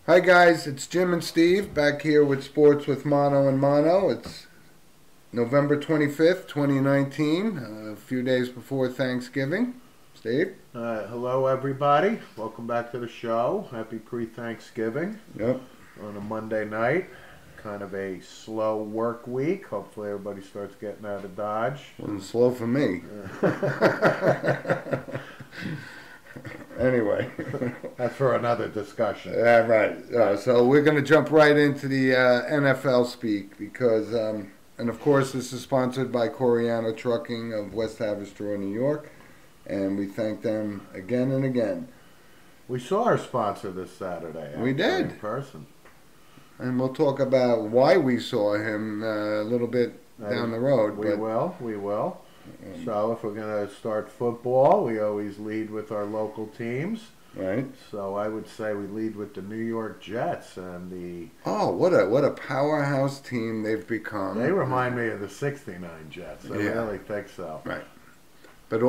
Hi guys, it's Jim and Steve back here with Sports with Mono and Mono. It's November 25th, 2019, a few days before Thanksgiving. Steve? Hello, everybody. Welcome back to the show. Happy pre-Thanksgiving Yep. on a Monday night. Kind of a slow work week. Hopefully everybody starts getting out of Dodge. Wasn't slow for me. Anyway. That's for another discussion. Yeah, right. So we're going to jump right into the NFL speak because, and of course, this is sponsored by Coriano Trucking of West Haverstraw, New York, and we thank them again and again. We saw our sponsor this Saturday. We did. In person. And we'll talk about why we saw him a little bit down the road. We will. So if we're going to start football, we always lead with our local teams. Right. So I would say we lead with the New York Jets and the... Oh, what a powerhouse team they've become. They remind me of the '69 Jets. I really think so. Right. But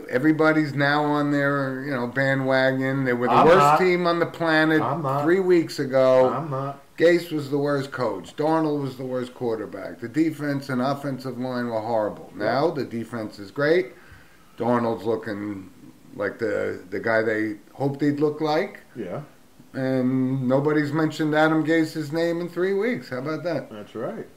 everybody's now on their bandwagon. They were the worst team on the planet 3 weeks ago. I'm not. Gase was the worst coach. Darnold was the worst quarterback. The defense and offensive line were horrible. Now the defense is great. Darnold's looking like the guy they hoped he'd look like. Yeah. And nobody's mentioned Adam Gase's name in 3 weeks. How about that? That's right.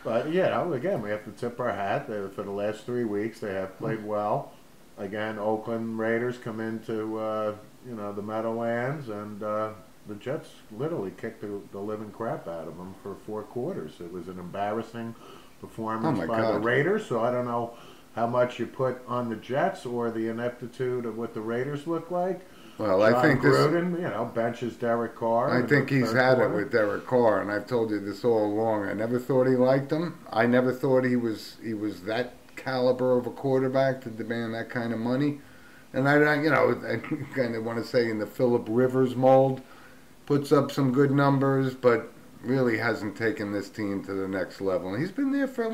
But, again, we have to tip our hat. For the last 3 weeks, they have played well. Again, Oakland Raiders come into, the Meadowlands, and the Jets literally kicked the living crap out of them for 4 quarters. It was an embarrassing performance by the Raiders, so I don't know how much you put on the Jets or the ineptitude of what the Raiders look like. Well, I think Gruden, benches Derek Carr. I think he's had it with Derek Carr, and I've told you this all along. I never thought he liked him. I never thought he was that caliber of a quarterback to demand that kind of money. And I kind of want to say in the Phillip Rivers mold, puts up some good numbers, but really hasn't taken this team to the next level. And he's been there for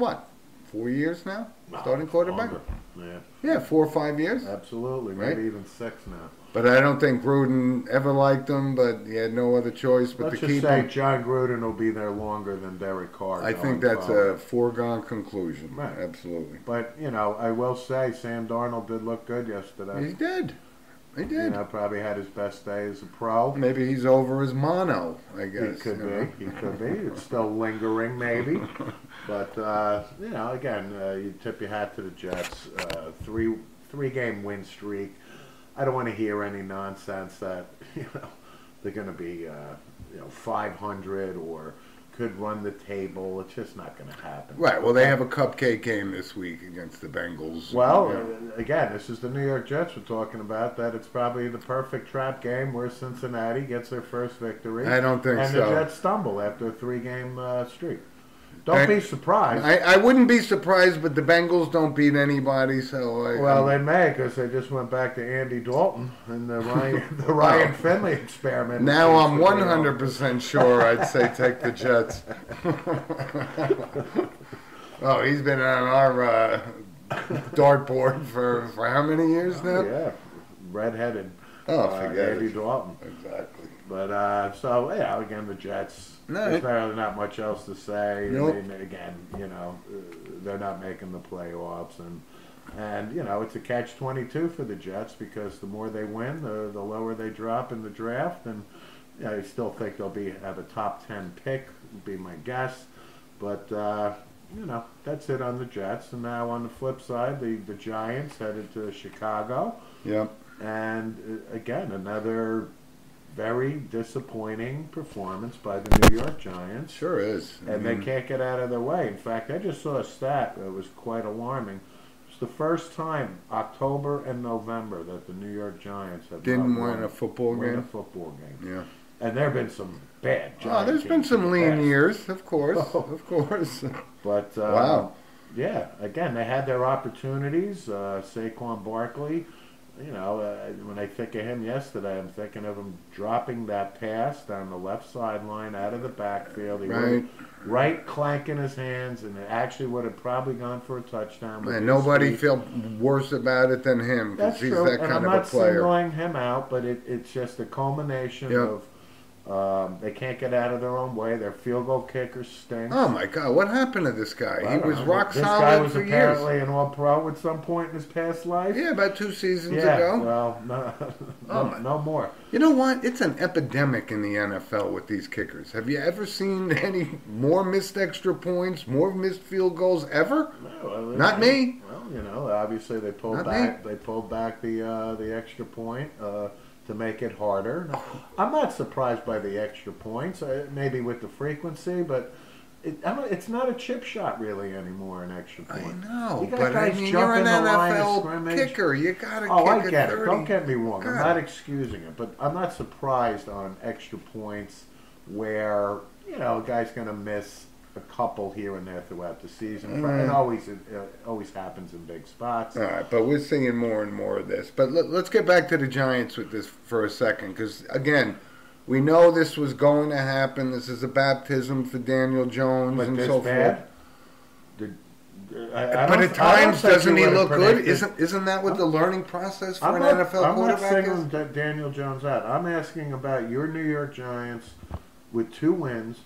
4 years now, starting quarterback. Longer. Yeah, 4 or 5 years. Absolutely, maybe even 6 now. But I don't think Gruden ever liked him, but he had no other choice but to keep him. Let's just say John Gruden will be there longer than Derek Carr. I think that's a foregone conclusion. Right. Absolutely. But, I will say Sam Darnold did look good yesterday. He did. He did. Probably had his best day as a pro. Maybe he's over his mono, I guess. He could be. He could be. It's still lingering, maybe. But, again, you tip your hat to the Jets. Three-game win streak. I don't want to hear any nonsense that they're going to be 500 or could run the table. It's just not going to happen. Right. Well, they have a cupcake game this week against the Bengals. Well, again, this is the New York Jets we're talking about. That it's probably the perfect trap game where Cincinnati gets their first victory. I don't think so. And the Jets stumble after a 3-game streak. Don't be surprised. I wouldn't be surprised, but the Bengals don't beat anybody, so... They may, because they just went back to Andy Dalton and the Ryan Finley experiment. Now I'm 100% sure I'd say take the Jets. Oh, he's been on our dartboard for how many years now? Yeah, redheaded. Forget Andy it. Dalton. Exactly. But, again, the Jets, No. there's really not much else to say. Nope. I mean, again, they're not making the playoffs. And it's a catch-22 for the Jets because the more they win, the lower they drop in the draft. And I still think they'll have a top 10 pick, would be my guess. But, that's it on the Jets. And now on the flip side, the Giants headed to Chicago. Yep. And, again, another very disappointing performance by the New York Giants. Sure is. And they can't get out of their way. In fact, I just saw a stat that was quite alarming. It's the first time, October and November, that the New York Giants have Didn't not win a football game? a football game. Yeah. And there have been some bad Giants. There's been some lean years, of course. Of course. But, wow. Yeah, again, they had their opportunities. Saquon Barkley. When I think of him yesterday, I'm thinking of him dropping that pass down the left sideline out of the backfield. He right clank in his hands, and it actually would have probably gone for a touchdown. And nobody felt worse about it than him because he's that kind of a player. I'm not singling him out, but it's just a culmination of They can't get out of their own way. Their field goal kicker stinks. Oh my God, what happened to this guy? I He don't was know. rock This solid guy was for apparently years. an all-pro at some point in his past life. Yeah, about 2 seasons Yeah, ago. well, no, Oh, no, my. no more. You know what? It's an epidemic in the NFL with these kickers. Have you ever seen any more missed extra points, more missed field goals ever? No, well, Not me. Well, obviously they pulled Not back. me. They pulled back the extra point to make it harder. I'm not surprised by the extra points. Maybe with the frequency, but it's not a chip shot really anymore. An extra I point. know, You got but I guys mean, you're an jumping the line of NFL scrimmage. kicker. You gotta Oh, I kick get at it. 30. Don't get me wrong. I'm God. not excusing it, but I'm not surprised on extra points where a guy's going to miss a couple here and there throughout the season. It always happens in big spots. All right, but we're seeing more and more of this. But let's get back to the Giants with this for a second, because again, we know this was going to happen. This is a baptism for Daniel Jones But and this so bad? forth. I But don't- at times, I don't think doesn't you he would've look good? predicted- Isn't that what the learning process for I'm an not, NFL I'm not quarterback singling is? Daniel Jones out. I'm asking about your New York Giants with 2 wins,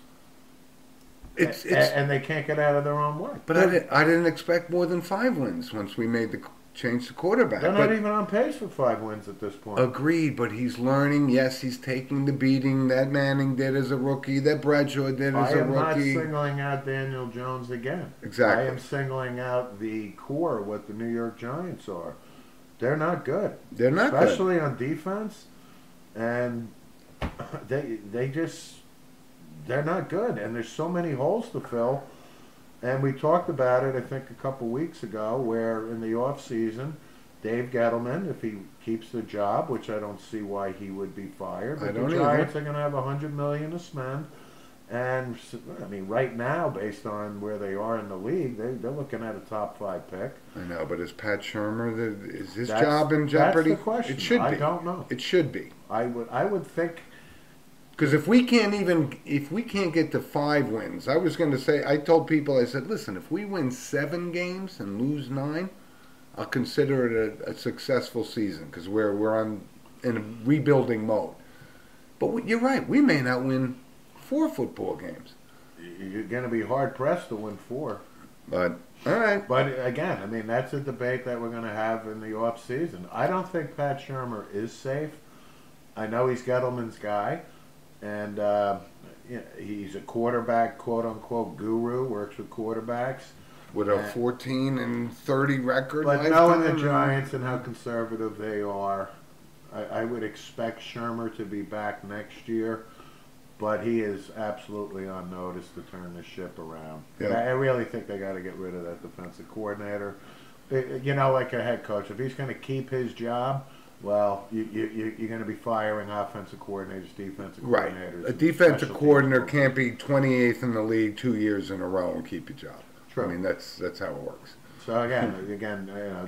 It's and they can't get out of their own way. But I didn't expect more than 5 wins once we made the change to quarterback. They're But not even on pace for 5 wins at this point. agreed, but he's learning. Yes, he's taking the beating that Manning did as a rookie, that Bradshaw did I as a am not rookie. singling out Daniel Jones again. Exactly. I am singling out the core, what the New York Giants are. They're not good. They're not good. Especially on defense. And they're not good. And there's so many holes to fill. And we talked about it, I think, a couple weeks ago, where in the offseason, Dave Gettleman, if he keeps the job, which I don't see why he would be fired, I but don't the either. Giants are going to have $100 million to spend. And I mean, right now, based on where they are in the league, they're looking at a top 5 pick. I know, but is Pat Shermer, is his That's- job in jeopardy? That's the question. It should be. I don't know. It should be. I would think. Because if we can't get to 5 wins, I was going to say, I told people, I said, listen, if we win 7 games and lose 9, I'll consider it a successful season because we're in a rebuilding mode. But you're right, we may not win 4 football games. You're going to be hard pressed to win 4. But all right, But again, I mean, that's a debate that we're going to have in the off season. I don't think Pat Shermer is safe. I know he's Gettleman's guy, and he's a quarterback, quote unquote, guru. Works with quarterbacks. with a 14-30 record. But lifetime, knowing the Giants and how conservative they are, I would expect Shermer to be back next year. But he is absolutely on notice to turn the ship around. Yeah. I really think they got to get rid of that defensive coordinator. Like a head coach, if he's going to keep his job, well, you're going to be firing offensive coordinators, defensive right? coordinators. A and defensive special coordinator teams can't be 28th in the league 2 years in a row and keep your job. True. I mean, that's how it works. So again,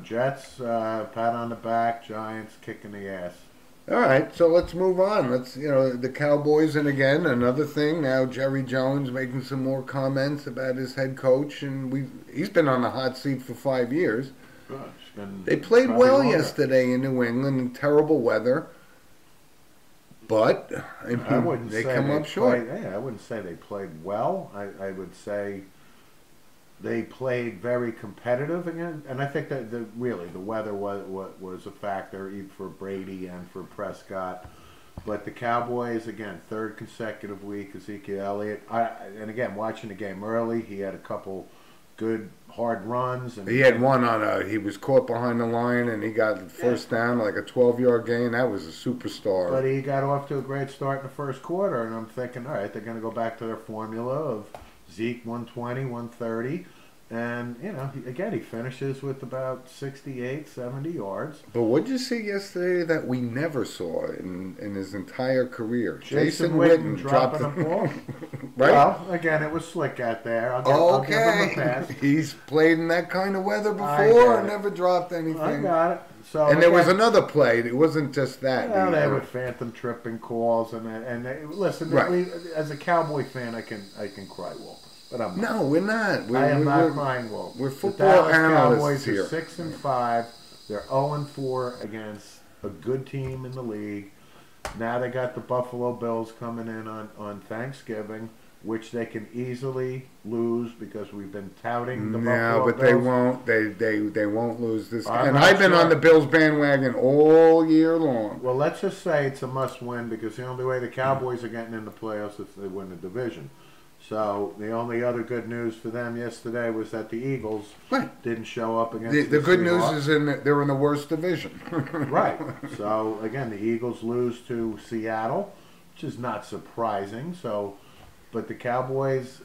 Jets, pat on the back, Giants kicking the ass. All right, so let's move on. Let's, the Cowboys, and again, another thing. Now Jerry Jones making some more comments about his head coach, and he's been on the hot seat for 5 years. They played probably well longer. yesterday in New England in terrible weather, but I wouldn't they say come they up short. I wouldn't say they played well. I would say they played very competitive again, and I think that the weather was a factor even for Brady and for Prescott. But the Cowboys, again, 3rd consecutive week, Ezekiel Elliott. And again, watching the game early, he had a couple good hard runs. And He had one he was caught behind the line, and he got first down, like a 12-yard gain. That was a superstar. But he got off to a great start in the first quarter, and I'm thinking, all right, they're going to go back to their formula of Zeke 120, 130. And, he finishes with about 68, 70 yards. But what did you see yesterday that we never saw in his entire career? Jason Witten dropping a ball. Right? Well, again, it was slick out there. I'll give him a pass. He's played in that kind of weather I before got and it. never dropped anything. I got it. So And there was again, another play. It wasn't just that. Well, they were phantom tripping calls, listen. Right. As a Cowboy fan, I can cry wolf, but I'm not. No, we're not. I am not crying wolf. We're The football Dallas analysts Cowboys are here. 6-5. They're 0-4 against a good team in the league. Now they got the Buffalo Bills coming in on Thanksgiving, which they can easily lose because we've been touting the No, Buffalo but Bills. they won't. They won't lose this. I'm And not I've been sure. on the Bills bandwagon all year long. Well, let's just say it's a must-win because the only way the Cowboys are getting in the playoffs is if they win the division. So the only other good news for them yesterday was that the Eagles Right. didn't show up against The good news Seahawks. is they're in the worst division. Right. So again, the Eagles lose to Seattle, which is not surprising. So, but the Cowboys,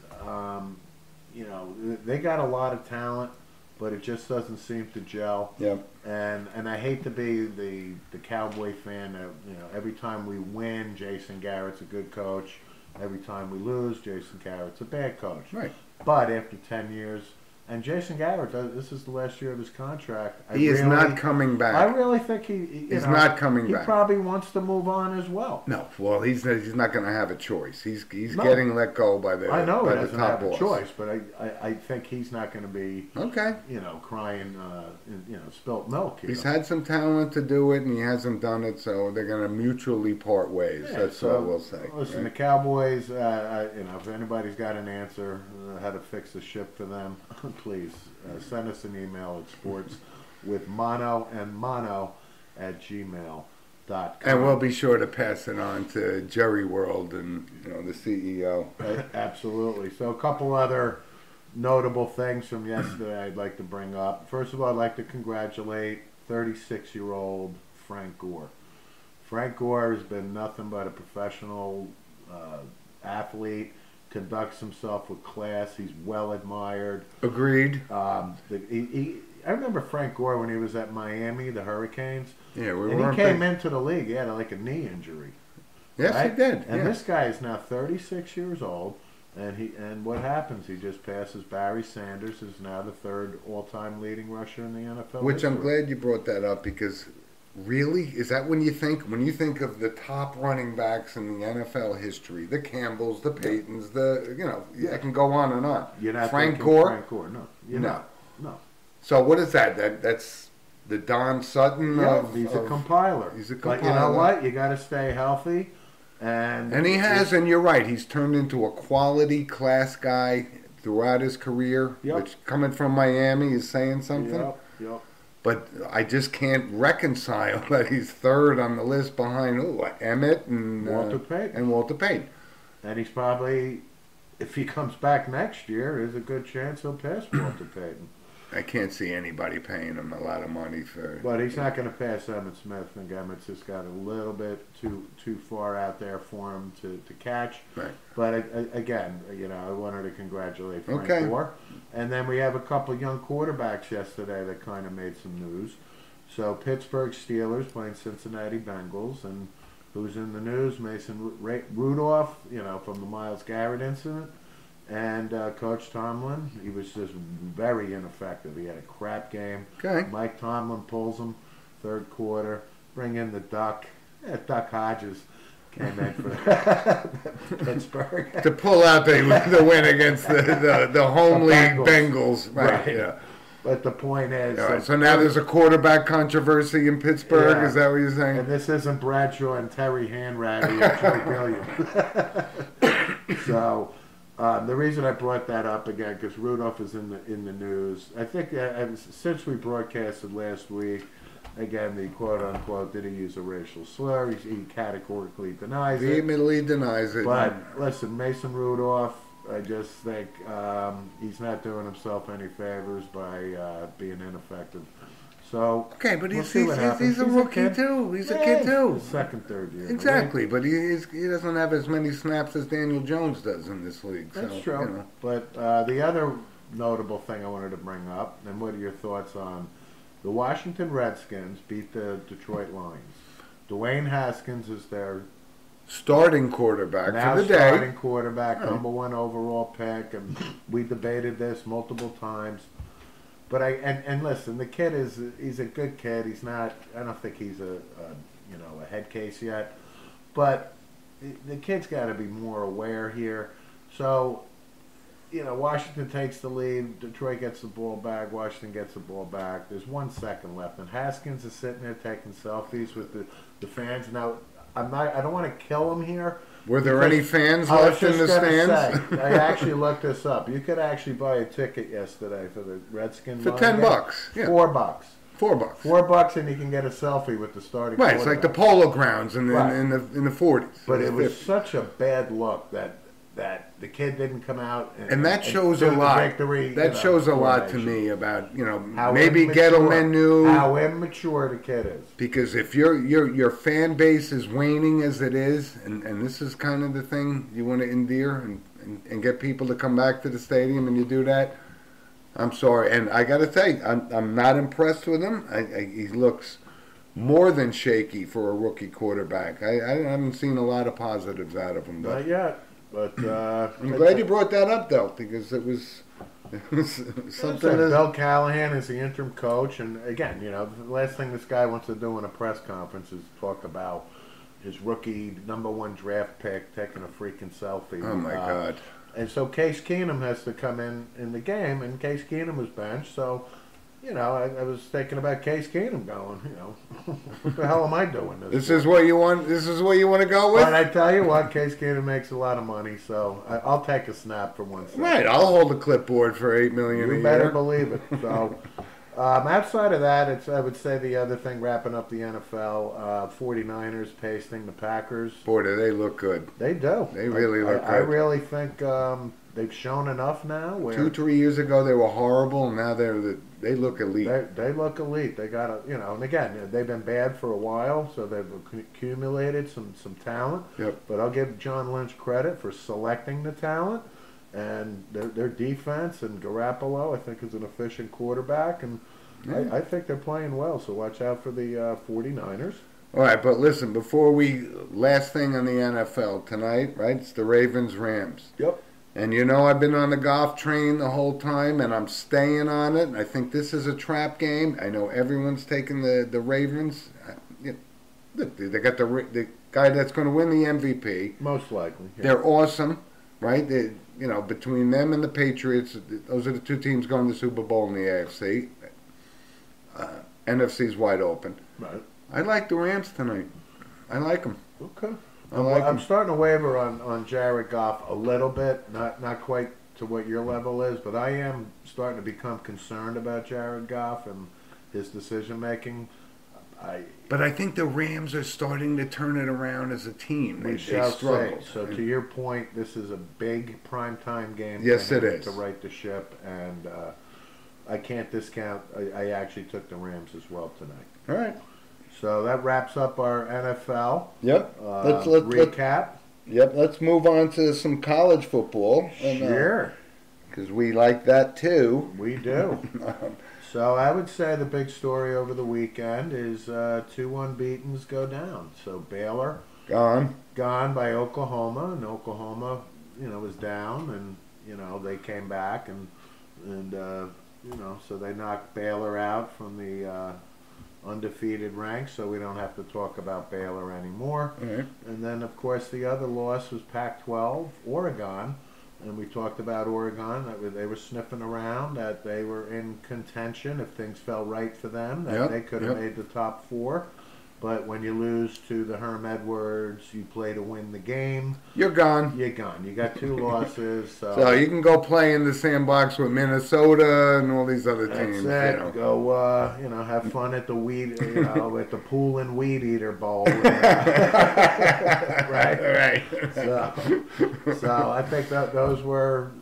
they got a lot of talent, but it just doesn't seem to gel. Yep. And I hate to be the Cowboy fan that every time we win, Jason Garrett's a good coach. Every time we lose, Jason Garrett's a bad coach. Right. But after 10 years, and Jason Garrett, this is the last year of his contract. He is not coming back. I really think He's not coming back. He probably wants to move on as well. No, well, he's not going to have a choice. He's No. getting let go by the I know by he the doesn't top have a boss. choice, but I think he's not going to be Okay. crying spilt milk here. He's had some talent to do it, and he hasn't done it, so they're going to mutually part ways. Yeah, That's so, all we'll say. Listen, right? the Cowboys, if anybody's got an answer how to fix the ship for them, please send us an email at sportswithmono@gmail.com. And we'll be sure to pass it on to Jerry World and the CEO. Absolutely. So a couple other notable things from yesterday I'd like to bring up. First of all, I'd like to congratulate 36-year-old Frank Gore. Frank Gore has been nothing but a professional athlete, conducts himself with class. He's well admired. Agreed. I remember Frank Gore when he was at Miami, the Hurricanes. Yeah, we And were. he came into the league. He had like a knee injury. Yes, right? he did. And yeah. this guy is now 36 years old. And what happens? He just passes Barry Sanders, who's now the third all-time leading rusher in the NFL. Which I'm history. glad you brought that up because, really, is that when you think of the top running backs in the NFL history, the Campbells, the Paytons, I can go on and on. You're not Frank thinking Gore? Frank Gore, no. You're No. not. No. So what is that? That's the Don Sutton Yeah, of. he's a of- compiler. He's a But you know compiler. what? You got to stay healthy. And he has, and you're right, he's turned into a quality class guy throughout his career, Yep. which coming from Miami is saying something. Yep. But I just can't reconcile that he's third on the list behind Emmett and Walter Payton. And Walter Payton. And he's probably, if he comes back next year, there's a good chance he'll pass Walter Payton. I can't see anybody paying him a lot of money for. But he's not going to pass Emmitt Smith. I think Emmitt's just got a little bit too far out there for him to catch. Right. But again, I wanted to congratulate Frank Okay. Gore. And then we have a couple young quarterbacks yesterday that kind of made some news. So Pittsburgh Steelers playing Cincinnati Bengals, and who's in the news? Mason Rudolph, from the Myles Garrett incident. And Coach Tomlin, he was just very ineffective. He had a crap game. Okay. Mike Tomlin pulls him third quarter. Bring in the Duck. Duck Hodges came in for Pittsburgh. To pull out the win against the home The league Bengals. Bengals. Right. Right. Yeah. But the point is, All right, so now there's a quarterback controversy in Pittsburgh. Yeah. Is that what you're saying? and this isn't Bradshaw and Terry Hanratty and Joe Billion. So the reason I brought that up again, because Rudolph is in the news. I think since we broadcasted last week, again, the quote unquote, did he use a racial slur? He categorically denies it. Vehemently denies it. But listen, Mason Rudolph, I just think he's not doing himself any favors by being ineffective. So okay, but we'll he's see what happens. a rookie too. He's a kid too. Second, third year. Exactly, but he doesn't have as many snaps as Daniel Jones does in this league. That's so, true. But the other notable thing I wanted to bring up, and what are your thoughts on the Washington Redskins beat the Detroit Lions? Dwayne Haskins is their starting quarterback now for the starting day. quarterback, Oh. #1 overall pick, and we debated this multiple times. But and listen, the kid he's a good kid. He's not. I don't think he's a head case yet, but the kid's got to be more aware here. So, Washington takes the lead. Detroit gets the ball back. Washington gets the ball back. There's 1 second left, and Haskins is sitting there taking selfies with the fans. Now, I'm not. I don't want to kill him here. Were there any fans I was left in just the gonna stands? say, I actually looked this up. You could actually buy a ticket yesterday for the Redskins. For $10. Yeah. $4. $4. $4, and you can get a selfie with the starting. Right, it's like the Polo Grounds in the Right. in the 40s. But it was 50s. such a bad look that the kid didn't come out. And that shows do a the lot. Victory, That shows a lot to formation. me about How maybe immature- Gettleman knew, how immature the kid is. because if your fan base is waning as it is, and this is kind of the thing you want to endear and get people to come back to the stadium, and you do that, I'm sorry. And I got to say, I'm not impressed with him. He looks more than shaky for a rookie quarterback. I haven't seen a lot of positives out of him. But Not yet, but I'm glad you brought that up, though, because it was something. Bill Callahan is the interim coach, and again, the last thing this guy wants to do in a press conference is talk about his rookie #1 draft pick taking a freaking selfie. Oh my God! And so Case Keenum has to come in the game, and Case Keenum was benched. So, I was thinking about Case Keenum going, what the hell am I doing this? This is what you want. This is what you want to go with. But I tell you what, Case Keenum makes a lot of money, so I'll take a snap for 1 second. Right, I'll hold a clipboard for $8 million a You year. better believe it. So, outside of that, I would say the other thing wrapping up the NFL, 49ers pasting the Packers. Boy, do they look good. They do. They really look I good. really think they've shown enough now. Where 2-3 years ago they were horrible, and now they look elite. They look elite. They got and again, they've been bad for a while, so they've accumulated some talent. Yep. But I'll give John Lynch credit for selecting the talent. And their defense and Garoppolo, I think, is an efficient quarterback, and I think they're playing well. So watch out for the 49ers. All right, but listen, last thing on the NFL tonight, right? It's the Ravens-Rams. Yep. And I've been on the golf train the whole time, and I'm staying on it. I think this is a trap game. I know everyone's taking the Ravens. Look, they got the guy that's going to win the MVP. Most likely. Yeah. They're awesome, right? Between them and the Patriots, those are the two teams going to the Super Bowl in the AFC. NFC's wide open. Right. I like the Rams tonight. I like them. Okay. I'm starting to waver on Jared Goff a little bit, not quite to what your level is, but I am starting to become concerned about Jared Goff and his decision making. But I think the Rams are starting to turn it around as a team. They Say. struggle. So to your point, this is a big primetime game. Yes, it is. To right the ship, and I can't discount. I actually took the Rams as well tonight. All right. So that wraps up our NFL. Yep. Recap. Yep. Let's move on to some college football. Sure. Because we like that too. We do. So I would say the big story over the weekend is 2 unbeatens go down. So Baylor Gone by Oklahoma, and Oklahoma, was down, and they came back, and so they knocked Baylor out from the undefeated ranks, so we don't have to talk about Baylor anymore. right. And then, of course, the other loss was Pac-12, Oregon. And we talked about Oregon, that they were sniffing around, that they were in contention if things fell right for them, that they could have made the top 4. But when you lose to the Herm Edwards, you play to win the game. You're gone. You're gone. You got 2 losses. So you can go play in the sandbox with Minnesota and all these other teams. That's it. Go, have fun at the at the Pool and Weed Eater Bowl. Right. So I think that those were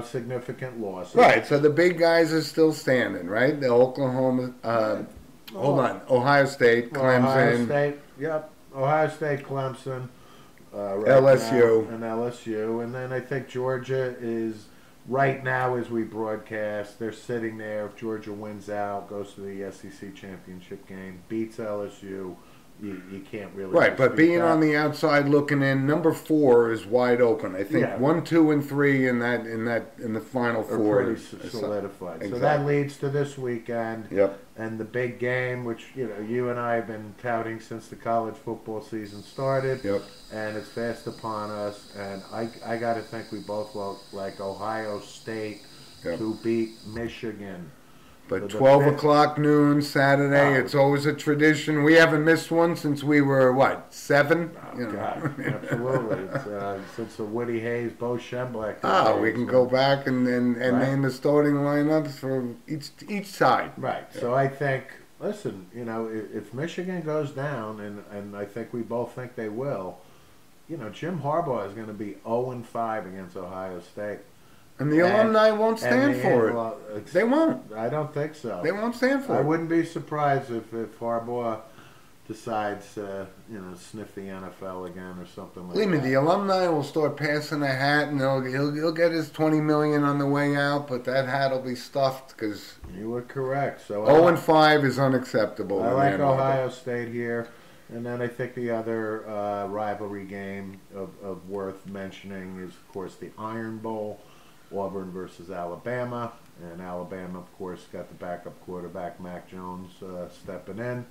significant losses. Right. So the big guys are still standing, right? The Oklahoma. Hold on. Ohio State, Clemson. Ohio State. Yep. Ohio State, Clemson. LSU. And LSU. And then I think Georgia is, right now as we broadcast, they're sitting there. If Georgia wins out, goes to the SEC championship game, beats LSU, you can't really. Right, but being that. on the outside looking in, number 4 is wide open. I think 1, 2, and 3 in the final 4 are pretty solidified. Exactly. So that leads to this weekend. Yep. And the big game, which you and I have been touting since the college football season started. Yep. And it's fast upon us. And I got to think we both like Ohio State to beat Michigan. But the 12 fifth- o'clock noon Saturday, Oh. it's always a tradition. We haven't missed one since we were, what, 7? Oh, You know. God, absolutely. It's, since the Woody Hayes, Bo Schembechler Ah, we days can when- go back and Right. name the starting lineups for each side. Right. So I think, listen, you know, if Michigan goes down, and I think we both think they will, you know, Jim Harbaugh is going to be 0-5 against Ohio State. And the alumni won't stand for it. Well, They won't. I don't think so. They won't stand for I it. wouldn't be surprised if Harbaugh decides to, you know, sniff the NFL again or something like Believe me, that. the alumni will start passing a hat, and he'll get his $20 million on the way out, but that hat will be stuffed because You were correct. So 0-5 is unacceptable. I in like Ann Arbor. Ohio State here. And then I think the other rivalry game of worth mentioning is, of course, the Iron Bowl, Auburn versus Alabama. And Alabama, of course, got the backup quarterback, Mac Jones, stepping in.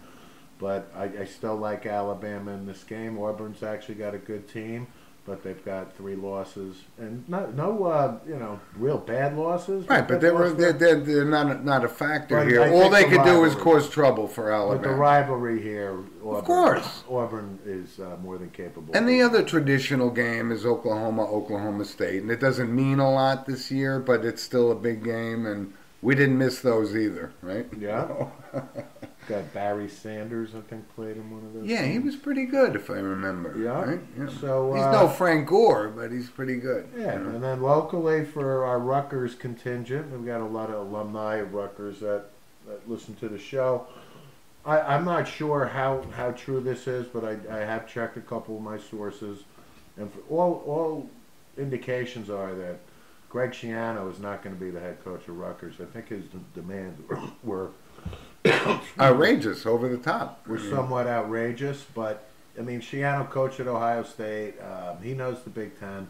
But I still like Alabama in this game. Auburn's actually got a good team, but they've got 3 losses. And no you know, real bad losses. Right, but they're not a factor But here. I All think they the could do is rivalry- cause trouble for But the Alabama. rivalry here, Auburn, course. Auburn is more than capable. And the other traditional game is Oklahoma State. And it doesn't mean a lot this year, but it's still a big game, and we didn't miss those either, right? Yeah. Got Barry Sanders, I think, played in one of those. Yeah, he games. was pretty good, if I remember. Yeah. Right? Yeah. So He's no Frank Gore, but he's pretty good. yeah, you know? and then locally for our Rutgers contingent, we've got a lot of alumni of Rutgers that listen to the show. I'm not sure how true this is, but I have checked a couple of my sources, and for all indications are that Greg Schiano is not going to be the head coach of Rutgers. I think his demands were Outrageous, over the top. were somewhat outrageous, but I mean, Schiano coached at Ohio State. He knows the Big Ten,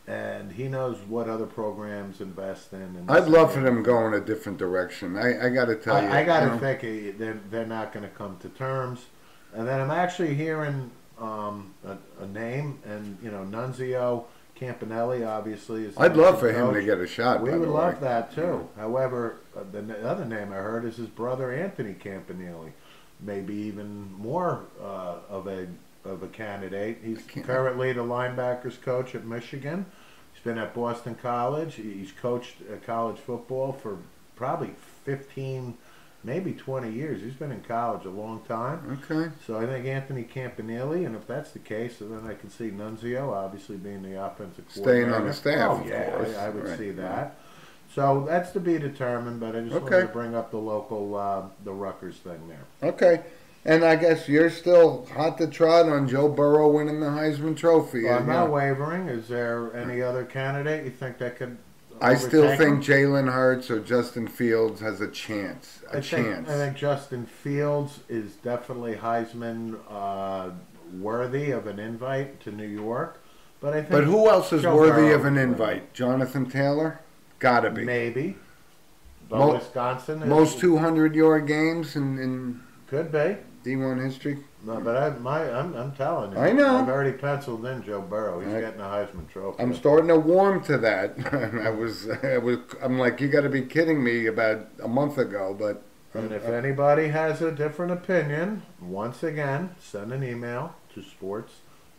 and he knows what other programs invest in. And I'd love for them to go in a different direction. I got to tell you. I got you to know? think they're not going to come to terms. And then I'm actually hearing a name, and you know, Nunzio Campanelli obviously is. the I'd love head for him to coach. get a shot. We by would the love way. that too. However, the other name I heard is his brother Anthony Campanelli, maybe even more of a candidate. He's currently the linebackers coach at Michigan. He's been at Boston College. He's coached college football for probably 15, maybe 20 years. He's been in college a long time. Okay. So I think Anthony Campanelli, and if that's the case, then I can see Nunzio obviously being the offensive coordinator. Staying on the staff, Oh of yeah, course. I would Right. see that. So that's to be determined, but I just wanted Okay. to bring up the local, the Rutgers thing there. Okay. And I guess you're still hot to trot on Joe Burrow winning the Heisman Trophy. Well, I'm you not know. wavering. Is there any other candidate you think that could? I still overtake think him? Jalen Hurts or Justin Fields has a chance. I think Justin Fields is definitely Heisman worthy of an invite to New York, but I think. But who else is Joe worthy Burrow of an is invite? Jonathan Taylor? Gotta be. Maybe. But Mo- Wisconsin is, Most 200-yard games in could be. D1 history. No, but I'm telling you. I know. I've already penciled in Joe Burrow. He's I- getting a Heisman Trophy. I'm starting to warm to that. I'm like, you got to be kidding me about a month ago, but And if anybody has a different opinion, once again, send an email to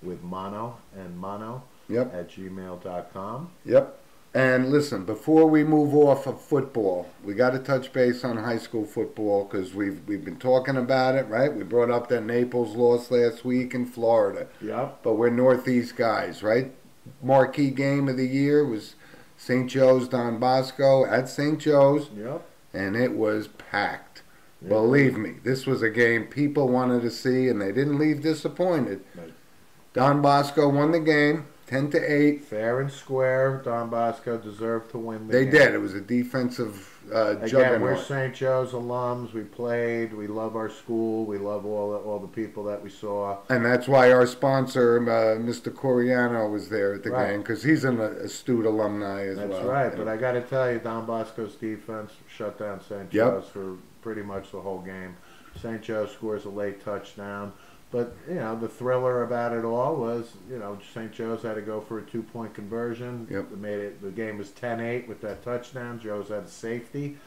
sportswithmono Yep. at gmail.com. Yep. And listen, before we move off of football, we got to touch base on high school football because we've been talking about it, right? We brought up that Naples lost last week in Florida, Yep. but we're Northeast guys, right? Marquee game of the year was St. Joe's Don Bosco at St. Joe's, Yep. and it was packed. Yep. Believe me, this was a game people wanted to see, and they didn't leave disappointed. Right. Don Bosco won the game, 10-8. Fair and square. Don Bosco deserved to win the They game. did. It was a defensive Again, we're juggernaut. St. Joe's alums. We played. We love our school. We love all the people that we saw. And that's why our sponsor, Mr. Coriano, was there at the Right. game because he's an astute alumni as That's well. right. But I got to tell you, Don Bosco's defense shut down St. Yep. Joe's for pretty much the whole game. St. Joe scores a late touchdown. But, you know, the thriller about it all was, you know, St. Joe's had to go for a 2-point conversion. Yep. It made it. The game was 10-8 with that touchdown. Joe's had a safety.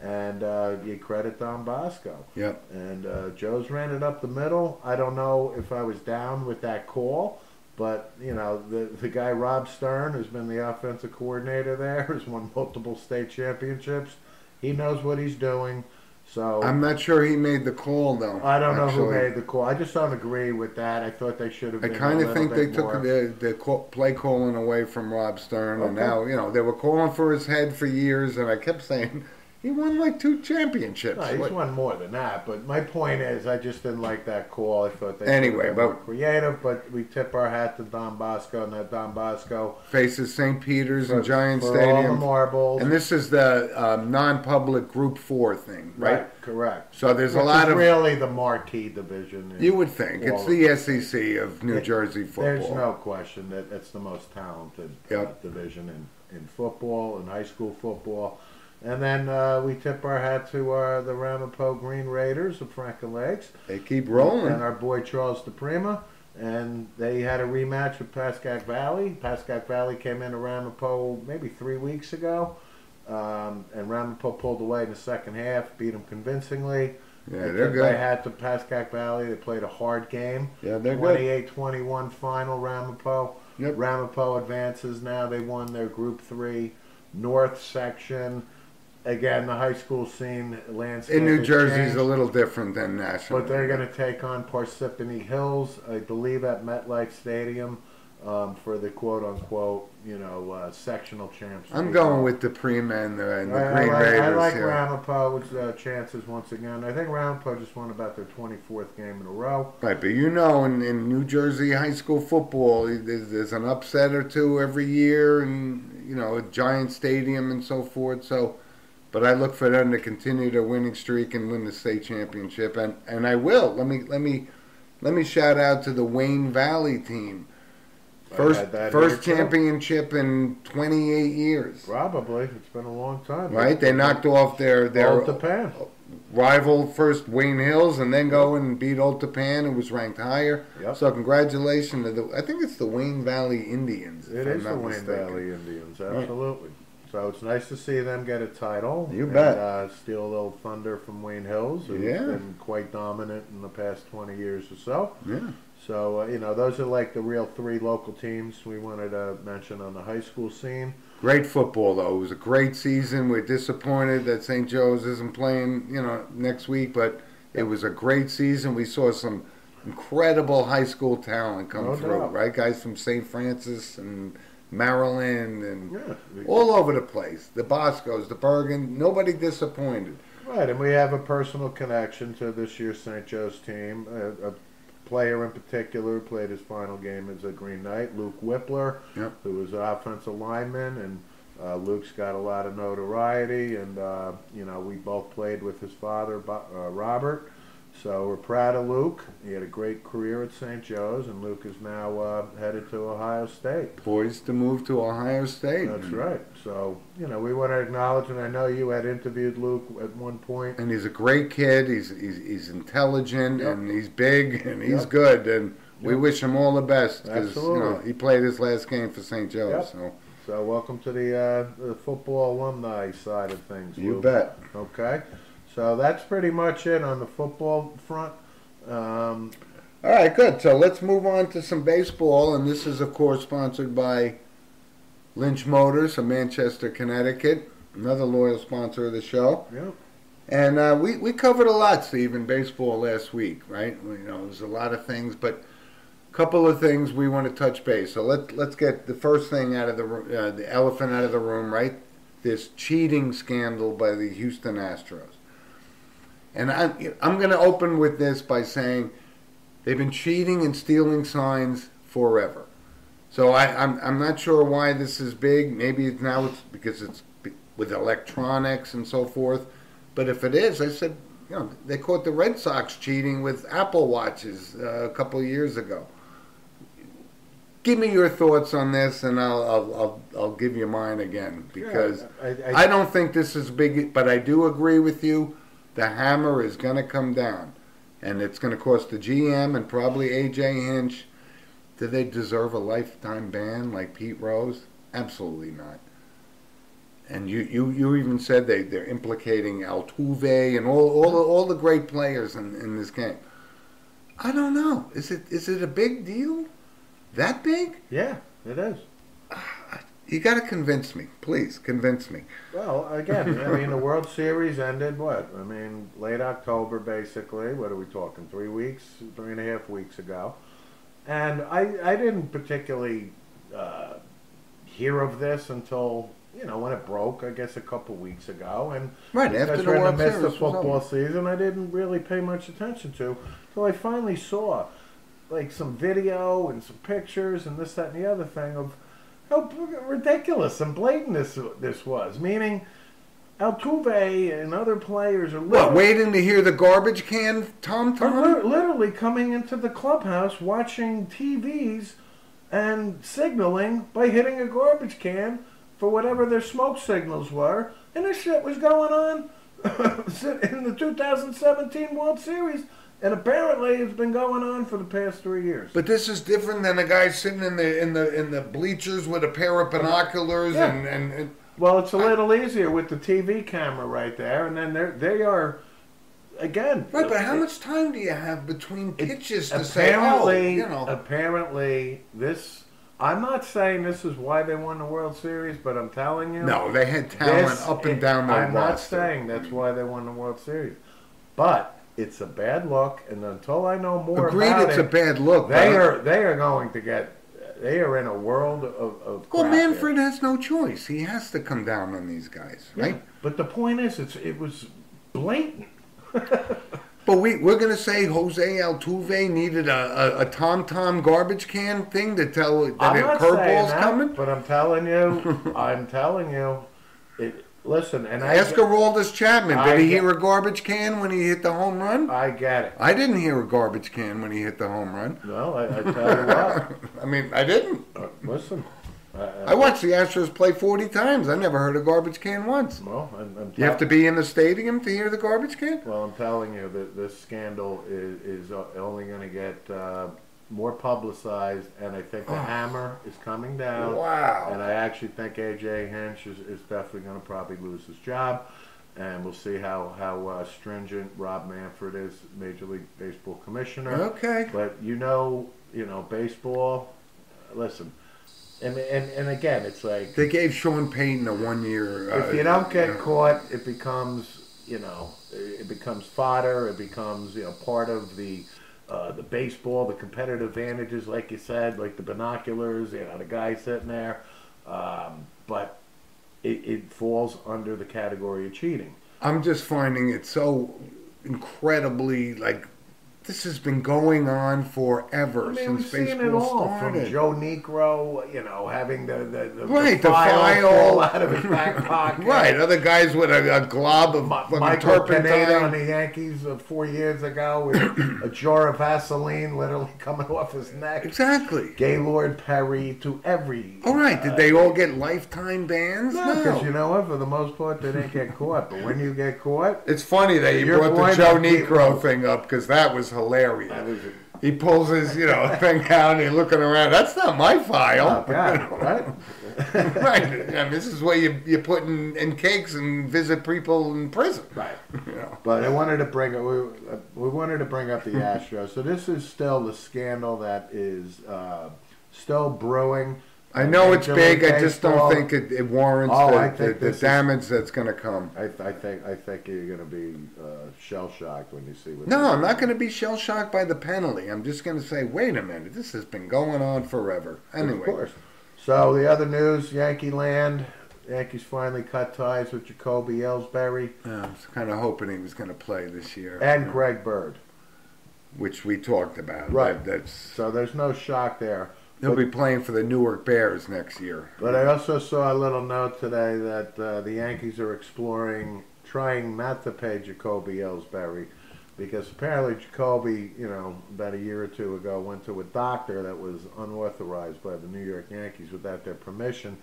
and you credit Don Bosco. Yep. And Joe's ran it up the middle. I don't know if I was down with that call, but the guy Rob Stern, who's been the offensive coordinator there, has won multiple state championships. He knows what he's doing. So I'm not sure he made the call, though. I don't know who made the call. I just don't agree with that. I thought they should have I been kind a of little think they bit took more. the play calling away from Rob Stern, and Okay. now they were calling for his head for years, and I kept saying he won like 2 championships. No, he's What- won more than that. But my point is, I just didn't like that call. I thought they Anyway, should have been more but- creative. But we tip our hat to Don Bosco, and that Don Bosco Faces St. Peter's and Giant for all the Stadium, marbles. and this is the non-public Group 4 thing, right? Correct. So there's Which a lot is of really the marquee division. you would think it's the SEC of New Jersey football. There's no question that it's the most talented Yep. division in football, in high school football. And then we tip our hat to the Ramapo Green Raiders of Franklin Lakes. They keep rolling. And our boy Charles DePrima. And they had a rematch with Pascack Valley. Pascack Valley came into Ramapo maybe 3 weeks ago. And Ramapo pulled away in the second half, beat them convincingly. Yeah, They they're tipped their good. hat to Pascack Valley. They played a hard game. Yeah, they're good. 28-21 final, Ramapo. Yep. Ramapo advances now. They won their Group 3 North section. Again, the high school scene landscape In New has Jersey is changed, a little different than national. but they're going to take on Parsippany Hills, I believe, at MetLife Stadium for the quote-unquote, sectional champs. I'm going with the Prima and the Green I Raiders like here. Ramapo's chances once again. I think Ramapo just won about their 24th game in a row. Right, but in New Jersey high school football, there's an upset or two every year, and a giant stadium and so forth. So, but I look for them to continue their winning streak and win the state championship, and I will. Let me shout out to the Wayne Valley team. First here, too. championship in 28 years. Probably. It's been a long time. Right, they knocked off their Old Japan. rival first Wayne Hills, and then go and beat Old Japan, who was ranked higher. Yep. So congratulations to I think it's the Wayne Valley Indians. It is the Wayne Valley Indians, absolutely. So it's nice to see them get a title. You bet. And, steal a little thunder from Wayne Hills, who's Yeah. been quite dominant in the past 20 years or so. Yeah. So, those are like the real 3 local teams we wanted to mention on the high school scene. Great football, though. It was a great season. We're disappointed that St. Joe's isn't playing, next week, but it was a great season. We saw some incredible high school talent come No through, doubt. right? Guys from St. Francis and Maryland and Yeah. all over the place. The Boscos, the Bergen, nobody disappointed. Right, and we have a personal connection to this year's St. Joe's team. A player in particular who played his final game as a Green Knight, Luke Whippler, Yep. who was an offensive lineman, and Luke's got a lot of notoriety, and we both played with his father, Robert. So we're proud of Luke. He had a great career at St. Joe's, and Luke is now headed to Ohio State. Poised to move to Ohio State. That's right. So, we want to acknowledge, and I know you had interviewed Luke at one point. And he's a great kid. He's intelligent, Yep. and he's big, and he's Yep. good. And we Yep. wish him all the best because Absolutely. he played his last game for St. Joe's. Yep. So So welcome to the football alumni side of things, you Luke. bet. Okay. So that's pretty much it on the football front. All right, good. So let's move on to some baseball, and this is of course sponsored by Lynch Motors of Manchester, Connecticut, another loyal sponsor of the show. Yep. And we covered a lot, Steve, in baseball last week, right? There's a lot of things, but a couple of things we want to touch base. So let's get the first thing out of the elephant out of the room, right? This cheating scandal by the Houston Astros. And I'm going to open with this by saying they've been cheating and stealing signs forever. So I'm not sure why this is big. Maybe it's because it's with electronics and so forth. But if it is, I said, they caught the Red Sox cheating with Apple Watches a couple of years ago. Give me your thoughts on this, and I'll give you mine again, because I don't think this is big, but I do agree with you. The hammer is going to come down, and it's going to cost the GM and probably A.J. Hinch. Do they deserve a lifetime ban like Pete Rose? Absolutely not. And you even said they're implicating Altuve and all the great players in this game. I don't know. Is it a big deal? That big? Yeah, it is. You got to convince me. Please, convince me. Well, again, I mean, the World Series ended, what? I mean, late October, basically. What are we talking, 3 weeks, 3.5 weeks ago? And I didn't particularly hear of this until, when it broke, I guess, a couple weeks ago. And Right, after the we're in World the midst Series of was football over. season, I didn't really pay much attention to. So I finally saw, like, some video and some pictures and this, that, and the other thing of how ridiculous and blatant this was. Meaning, Altuve and other players are What, waiting to hear the garbage can tom? literally coming into the clubhouse, watching TVs, and signaling by hitting a garbage can for whatever their smoke signals were. And this shit was going on in the 2017 World Series. And apparently, it's been going on for the past 3 years. But this is different than a guy sitting in the bleachers with a pair of binoculars Yeah. and Well, it's a little easier with the TV camera right there, and then they are, again. right. But how much time do you have between pitches to Apparently, say, apparently, this. I'm not saying this is why they won the World Series, but I'm telling you. No, they had talent up and down the roster. I'm not saying that's why they won the World Series, but it's a bad look, and until I know more Agreed, about it's it, a bad look. they are going to get. They are in a world of Well, crap Manfred here. has no choice. He has to come down on these guys, right? Yeah, but the point is, it was blatant. But we're going to say Jose Altuve needed a tom garbage can thing to tell that I'm a not saying curveball's that, coming? but I'm telling you, listen, and Ask Aroldis Chapman. I Did he get- hear a garbage can when he hit the home run? I get it. I didn't hear a garbage can when he hit the home run. Well, I tell you what. I mean, I didn't. Listen, I watched the Astros play 40 times. I never heard a garbage can once. Well, I'm You have to be in the stadium to hear the garbage can? Well, I'm telling you that this scandal is only going to get more publicized, and I think the hammer is coming down. Wow. And I actually think A.J. Hinch is definitely going to probably lose his job, and we'll see how stringent Rob Manfred is, Major League Baseball commissioner. Okay. But baseball. Listen, and again, it's like They gave Sean Payton a 1 year. if you don't get caught, it becomes it becomes fodder. It becomes part of the baseball, the competitive advantages, like you said, like the binoculars, the guy sitting there. But it falls under the category of cheating. I'm just finding it so incredibly this has been going on forever I mean, since we've seen baseball it all started. from Joe Negro, having the Right, the file file. fall out of his back pocket. Right, other guys with a glob of fucking Michael Pineda on turpentine. the Yankees 4 years ago with a jar of Vaseline literally coming off his neck. Exactly. Gaylord Perry to every. All right, did they all get lifetime bans? No, because you know what? For the most part, they didn't get caught. But when you get caught, It's funny that you Your brought the point Joe of view- Negro thing up because that was hilarious. that was He pulls his, thing out and he's looking around. That's not my file. oh god, right? Right. I mean, this is where you put in cakes and visit people in prison. Right. You know. But I wanted to bring we wanted to bring up the Astros. So this is still the scandal that is still brewing. I know it's Major League big. I just don't Baseball. think it warrants I the think this is- damage that's going to come. I think you're going to be shell shocked when you see what. No, I'm not going to be shell shocked by the penalty. I'm just going to say, wait a minute, this has been going on forever. Anyway, Of course. So the other news, Yankee land. Yankees finally cut ties with Jacoby Ellsbury I was kind of hoping he was going to play this year, and Greg Bird. which we talked about. Right. That's So there's no shock there. he'll be playing for the Newark Bears next year. But I also saw a little note today that the Yankees are trying not to pay Jacoby Ellsbury because apparently Jacoby, about a year or two ago, went to a doctor that was unauthorized by the New York Yankees without their permission.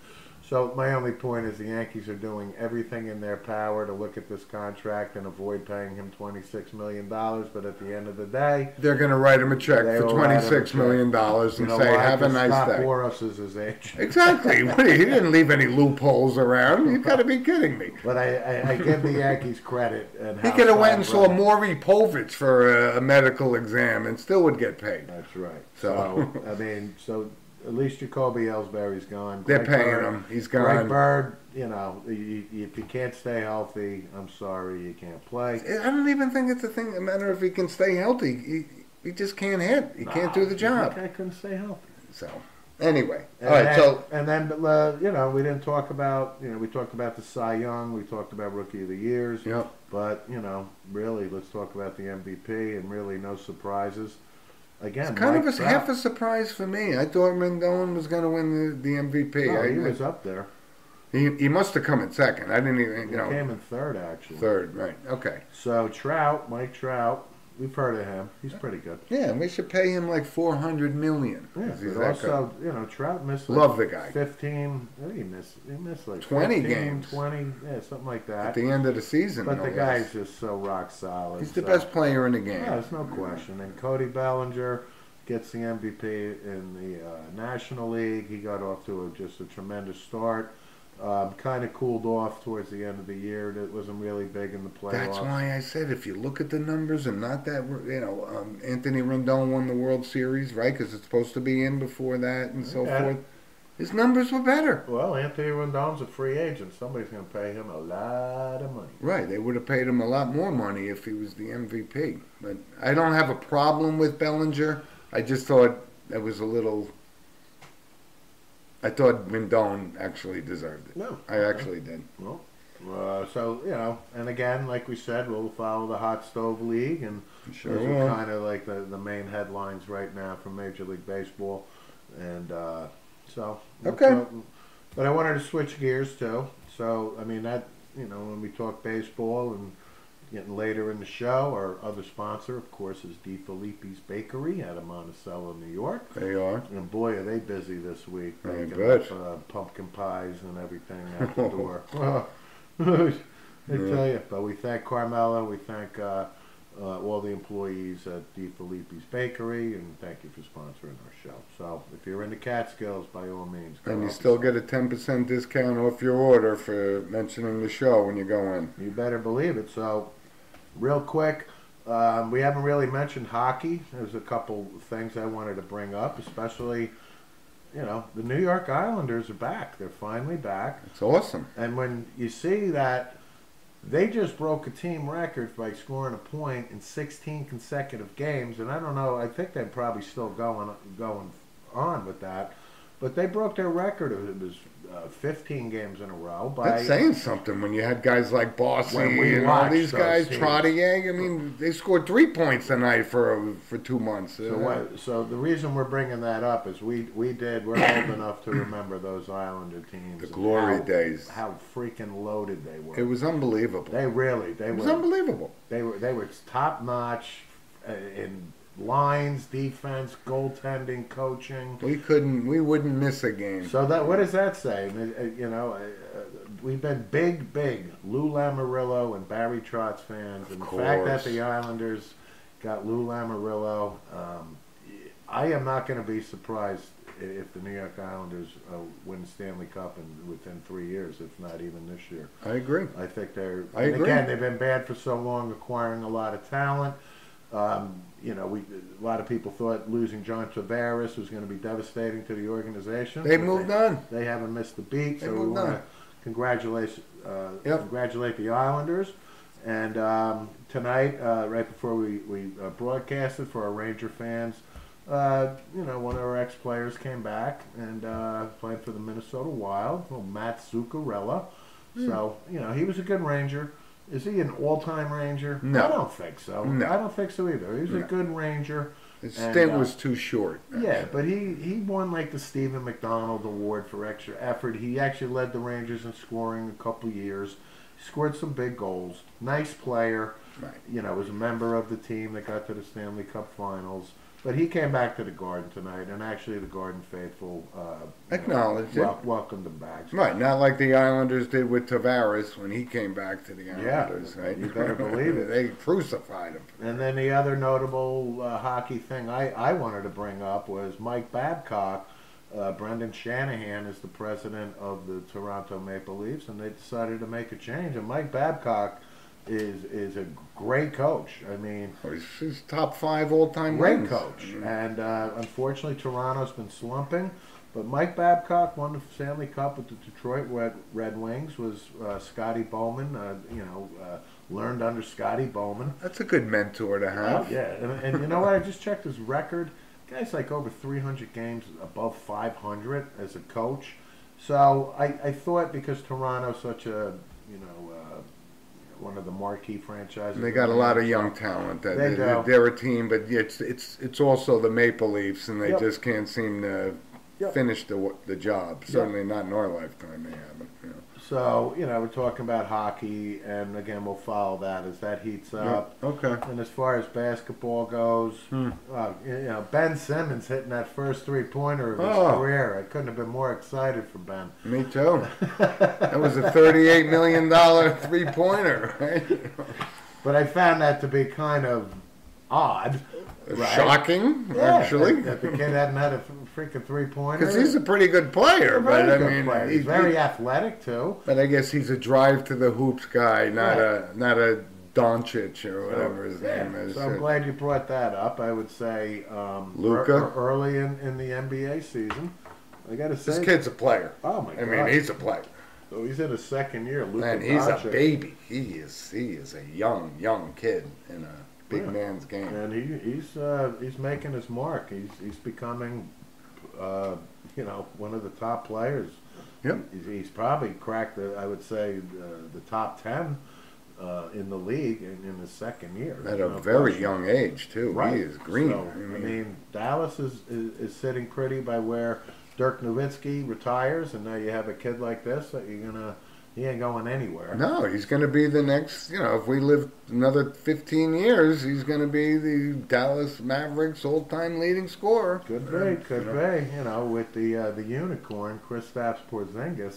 So my only point is the Yankees are doing everything in their power to look at this contract and avoid paying him $26 million. But at the end of the day, they're going to write him a check they for will write him a $26 million check. and say, "Have a nice Scott day." Boras is his agent. Exactly. He didn't leave any loopholes around. You've got to be kidding me. But I give the Yankees credit. And He how could have went and Scott saw Maury Povich for a medical exam and still would get paid. That's right. So. So at least Jacoby Ellsbury's gone. They're Greg paying Bird- him. He's Greg gone. Bird, if you can't stay healthy, I'm sorry, you can't play. I don't even think it's a matter if he can stay healthy. He just can't hit. He can't do the job. I couldn't stay healthy. So, anyway. And All right, we didn't talk about, we talked about the Cy Young, we talked about Rookie of the Years. Yep. But, really, let's talk about the MVP, and really no surprises. Again, It's kind Mike of Trout. half a surprise for me. I thought Rendon was going to win the MVP. No, he was up there. He must have come in second. I didn't even, He came in third, actually. third, right. Okay. So Mike Trout, we've heard of him. He's pretty good. Yeah, we should pay him like $400 million. Yeah, 'cause he's but that good. also, Trout missed like Love the guy. 15, what did he miss? He missed like 20 15, games. 20, something like that. At the end of the season. But no the less. guy's just so rock solid. He's the so- best player in the game. Yeah, there's no question. And Cody Bellinger gets the MVP in the National League. He got off to just a tremendous start. Kind of cooled off towards the end of the year. It wasn't really big in the playoffs. That's why I said if you look at the numbers and not that, Anthony Rendon won the World Series, right? Because it's supposed to be in before that and so Yeah. forth. His numbers were better. Well, Anthony Rendon's a free agent. Somebody's going to pay him a lot of money. Right, they would have paid him a lot more money if he was the MVP. But I don't have a problem with Bellinger. I just thought it was a little. I thought Rendon actually deserved it. No. I actually did. Well, and again, like we said, we'll follow the Hot Stove League, and Sure those will. are kind of like the main headlines right now from Major League Baseball. And Okay. But I wanted to switch gears too. So, I mean, when we talk baseball and getting later in the show, our other sponsor, of course, is Di Filippi's Bakery out of Monticello, New York. They are. And boy, are they busy this week. I Making bet. up, pumpkin pies and everything out the door. I tell you. But we thank Carmela. We thank all the employees at Di Filippi's Bakery, and thank you for sponsoring our show. So if you're in the Catskills, by all means, go And you help still us get a 10% discount off your order for mentioning the show when you go in. out. You better believe it. So, real quick, we haven't really mentioned hockey. There's a couple things I wanted to bring up, especially, the New York Islanders are back. They're finally back. It's awesome. And when you see that they just broke a team record by scoring a point in 16 consecutive games, and I don't know, I think they're probably still going on with that, but they broke their record. It was 15 games in a row. That's saying something when you had guys like Bossy When we and all watched these those guys, teams. Trottier. I mean, they scored 3 points tonight for 2 months. So the reason we're bringing that up is we're old enough to remember those Islander teams. The and glory days. How freaking loaded they were. It was unbelievable. They It was were unbelievable. They were top notch in lines, defense, goaltending, coaching. We wouldn't miss a game. So what does that say? We've been big Lou Lamoriello and Barry Trotz fans, and the fact that course. the Islanders got Lou Lamoriello, I am not going to be surprised if the New York Islanders win the Stanley Cup within 3 years, if not even this year. I agree. I think they're. I and agree. Again, they've been bad for so long, acquiring a lot of talent. A lot of people thought losing John Tavares was going to be devastating to the organization. They but moved on. They haven't missed a beat, They so we moved want on. to congratulate the Islanders. And tonight, right before we broadcasted for our Ranger fans, one of our ex-players came back and played for the Minnesota Wild, Matt Zuccarello. So, he was a good Ranger. Is he an all-time Ranger? No. I don't think so. No. I don't think so either. He was a No. good Ranger. His And, stint was too short. Yeah, but he won like the Stephen McDonald Award for extra effort. He actually led the Rangers in scoring a couple years. Scored some big goals. Nice player. Right. You know, was a member of the team that got to the Stanley Cup Finals. But he came back to the Garden tonight, and actually the Garden faithful acknowledged it. Welcomed him back. Right, not like the Islanders did with Tavares when he came back to the Islanders, right? You better believe it. They crucified him. And then the other notable hockey thing I wanted to bring up was Mike Babcock. Brendan Shanahan is the president of the Toronto Maple Leafs, and they decided to make a change. And Mike Babcock is a great coach. I mean, he's top 5 all-time great wins. coach. And unfortunately, Toronto's been slumping. But Mike Babcock won the Stanley Cup with the Detroit Red Wings. Was Scotty Bowman? Learned under Scotty Bowman. That's a good mentor to have. Yeah, and you know what? I just checked his record. Guy's like over 300 games, above 500 as a coach. So I thought because Toronto's such a one of the marquee franchises. And they got a lot of young talent. They're a team, but it's also the Maple Leafs, and they just can't seem to finish the job. Certainly not in our lifetime they haven't. You know. So, we're talking about hockey, and again, we'll follow that as that heats up. Okay. And as far as basketball goes, Ben Simmons hitting that first three-pointer of his career. I couldn't have been more excited for Ben. Me too. That was a $38 million three-pointer, right? But I found that to be kind of odd. Right? Shocking, actually. That the kid hadn't had a freaking three-pointer. Because he's a pretty good player. He's very athletic, too. But I guess he's a drive-to-the-hoops guy, not a Doncic or whatever his name is. So I'm glad you brought that up. I would say Luka? Early in the NBA season, I got to say. This kid's a player. Oh, my God. I mean, he's a player. So he's in his second year. Luka And he's Doncic. a baby. He is a young kid in a big man's game. And he's making his mark. He's becoming, one of the top players. Yep. He's probably cracked I would say the top 10 in the league in his second year. At a very young age too. Right. He is green. So, I mean, Dallas is sitting pretty by where Dirk Nowitzki retires, and now you have a kid like this that he ain't going anywhere. No, he's going to be the next, if we live another 15 years, he's going to be the Dallas Mavericks all-time leading scorer. Could be. With the unicorn, Kristaps Porzingis.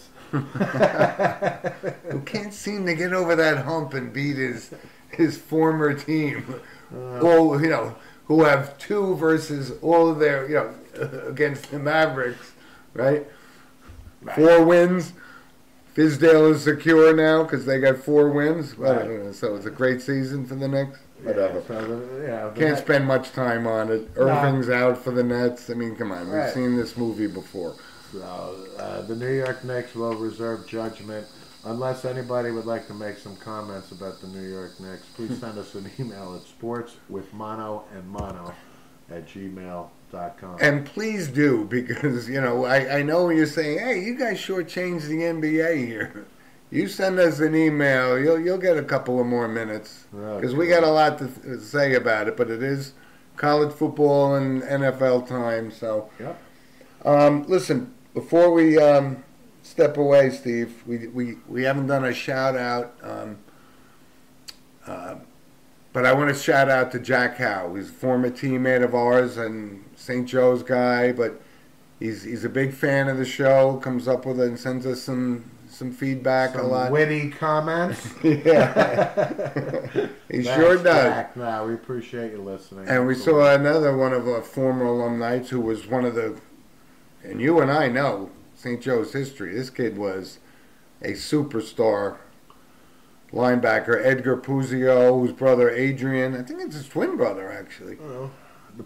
Who can't seem to get over that hump and beat his former team. Who have 2 versus all of their, against the Mavericks, right? 4 wins. Fizdale is secure now because they got 4 wins. Right. So it's a great season for the Knicks. Whatever. Can't spend much time on it. Irving's out for the Nets. I mean, come on. We've seen this movie before. So the New York Knicks will reserve judgment. Unless anybody would like to make some comments about the New York Knicks, please send us an email at sportswithmono@gmail.com. And please do, because, I know you're saying, hey, you guys shortchanged the NBA here. You send us an email, you'll get a couple of more minutes, because we got a lot to say about it, but it is college football and NFL time, so. Yep. Listen, before we step away, Steve, we haven't done a shout-out, but I want to shout out to Jack Howe. He's a former teammate of ours and St. Joe's guy, but he's a big fan of the show, comes up with it and sends us some feedback a lot. Witty comments. Yeah. He sure does. Jack. No, we appreciate you listening. And we saw another one of our former alumni who was one of the, and you and I know St. Joe's history. This kid was a superstar linebacker, Edgar Puzio, whose brother Adrian, I think it's his twin brother actually.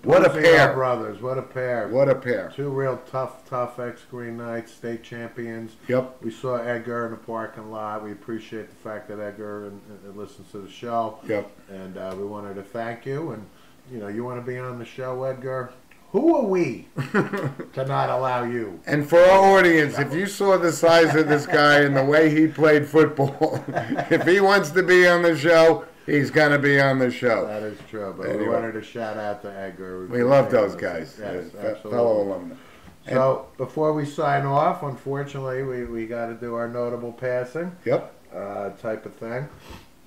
What a pair. Brothers, what a pair. What a pair. 2 real tough ex-Green Knights, state champions. Yep. We saw Edgar in the parking lot. We appreciate the fact that Edgar listens to the show. Yep. And we wanted to thank you. And, you want to be on the show, Edgar? Who are we to not allow you? And for our audience, if you saw the size of this guy and the way he played football, if he wants to be on the show, he's going to be on the show. That is true. But we wanted to shout out to Edgar. We love those guys. Yes, fellow alumni. So before we sign off, unfortunately, we got to do our notable passing. Yep. type of thing.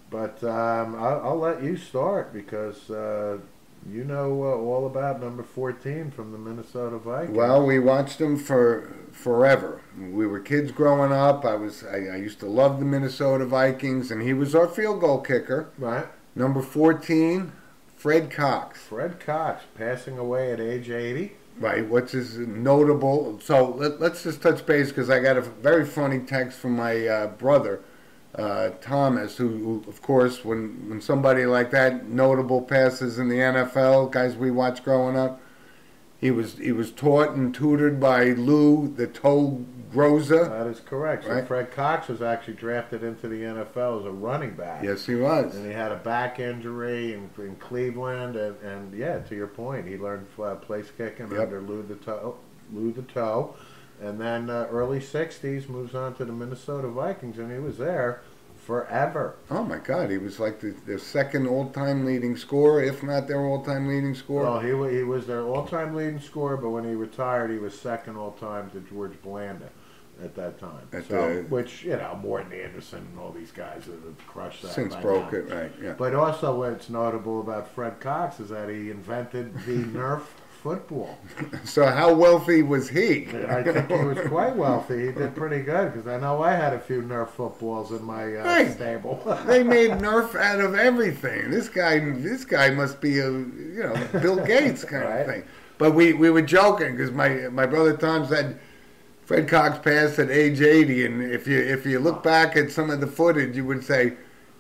But I'll let you start because you know all about number 14 from the Minnesota Vikings. Well, we watched them for forever. We were kids growing up. I used to love the Minnesota Vikings, and he was our field goal kicker. Right. Number 14, Fred Cox. Fred Cox passing away at age 80. Right, which is notable. So let's just touch base because I got a very funny text from my brother. Thomas, who of course, when somebody like that notable passes in the NFL, guys we watched growing up, he was taught and tutored by Lou the Toe Groza. That is correct. So right? Fred Cox was actually drafted into the NFL as a running back. Yes, he was. And he had a back injury in Cleveland, and yeah, to your point, he learned place kicking under Lou the Toe. And then early 60s moves on to the Minnesota Vikings, and he was there forever. Oh, my God. He was like their second all-time leading scorer, if not their all-time leading scorer. Well, he was their all-time leading scorer, but when he retired, he was second all-time to George Blanda at that time. Which, Morton Anderson and all these guys have crushed that. Since broke it, right, yeah. But also what's notable about Fred Cox is that he invented the Nerf football. So how wealthy was he? I think he was quite wealthy. He did pretty good because I know I had a few Nerf footballs in my stable. They made Nerf out of everything. This guy must be a Bill Gates kind of thing. But we were joking because my brother Tom said Fred Cox passed at age 80, and if you look back at some of the footage, you would say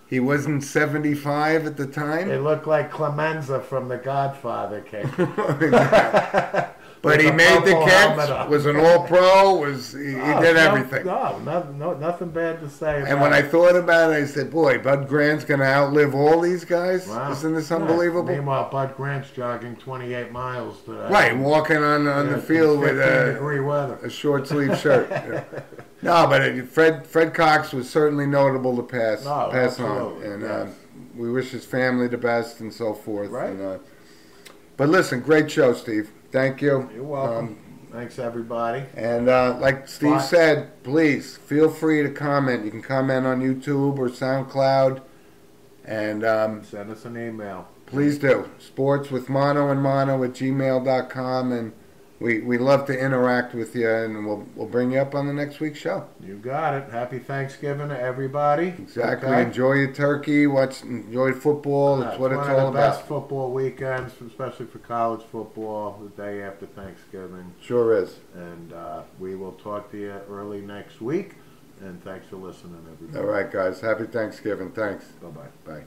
he wasn't 75 at the time. It looked like Clemenza from The Godfather kick. But he made the kicks, was an all-pro, he did everything. No, nothing bad to say about And when I thought about it, I said, boy, Bud Grant's going to outlive all these guys? Wow. Isn't this unbelievable? Meanwhile, Bud Grant's jogging 28 miles today. Right, walking on the field with a short-sleeve shirt. Yeah. No, but Fred Cox was certainly notable to pass on. And we wish his family the best and so forth. Right. And, but listen, great show, Steve. Thank you. You're welcome. Thanks, everybody. And like Steve said, please feel free to comment. You can comment on YouTube or SoundCloud. And send us an email. Please do. sportswithmono@gmail.com. And we love to interact with you, and we'll bring you up on the next week's show. You got it. Happy Thanksgiving to everybody. Exactly. Okay. Enjoy your turkey. Enjoy football. That's what it's all about. One of the best football weekends, especially for college football, the day after Thanksgiving. Sure is. And we will talk to you early next week. And thanks for listening, everybody. All right, guys. Happy Thanksgiving. Thanks. Bye-bye. Bye.